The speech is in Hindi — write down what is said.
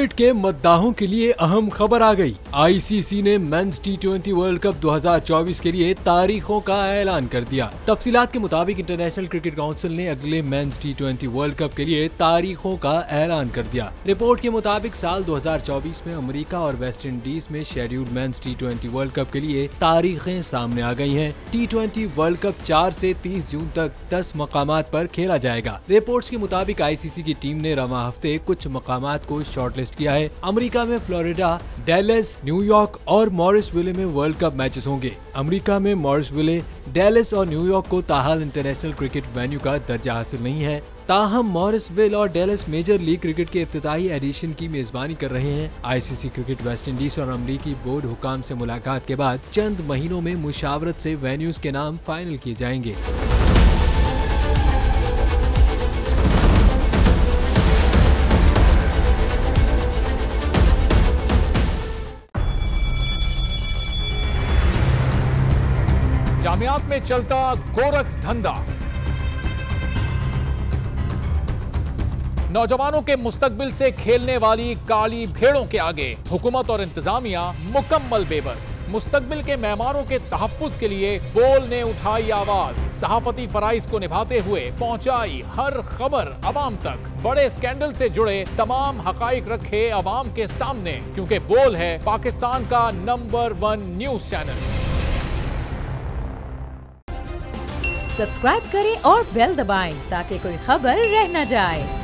क्रिकेट के मद्दाहों के लिए अहम खबर आ गई। आईसीसी ने मेंस टी20 वर्ल्ड कप 2024 के लिए तारीखों का ऐलान कर दिया। तफसीलात के मुताबिक इंटरनेशनल क्रिकेट काउंसिल ने अगले मेंस टी20 वर्ल्ड कप के लिए तारीखों का ऐलान कर दिया। रिपोर्ट के मुताबिक साल 2024 में अमेरिका और वेस्ट इंडीज में शेड्यूल्ड मेंस टी20 वर्ल्ड कप के लिए तारीखें सामने आ गई हैं। टी20 वर्ल्ड कप 4 से 30 जून तक 10 मकामात पर खेला जाएगा। रिपोर्ट्स के मुताबिक आईसीसी की टीम ने रवां हफ्ते कुछ मकामात को शॉर्टलिस्ट किया है। अमेरिका में फ्लोरिडा, डैलस, न्यूयॉर्क और मॉरिसविले में वर्ल्ड कप मैचेस होंगे। अमेरिका में मॉरिसविले, डैलस और न्यूयॉर्क को ताहाल इंटरनेशनल क्रिकेट वेन्यू का दर्जा हासिल नहीं है। ताहम मॉरिसविल और डैलस मेजर लीग क्रिकेट के इफ्तिताही एडिशन की मेजबानी कर रहे हैं। आईसीसी क्रिकेट वेस्ट इंडीज और अमरीकी बोर्ड हुकाम से मुलाकात के बाद चंद महीनों में मुशावरत से वेन्यूज के नाम फाइनल किए जाएंगे। जामियात में चलता गोरख धंधा, नौजवानों के मुस्तकबिल से खेलने वाली काली भेड़ों के आगे हुकूमत और इंतजामिया मुकम्मल बेबस। मुस्तकबिल के मेहमानों के तहफ्फुज के लिए बोल ने उठाई आवाज, सहाफती फराइज को निभाते हुए पहुंचाई हर खबर अवाम तक। बड़े स्कैंडल से जुड़े तमाम हकाइक रखे अवाम के सामने, क्योंकि बोल है पाकिस्तान का नंबर 1 न्यूज चैनल। सब्सक्राइब करें और बेल दबाएं ताकि कोई खबर रह न जाए।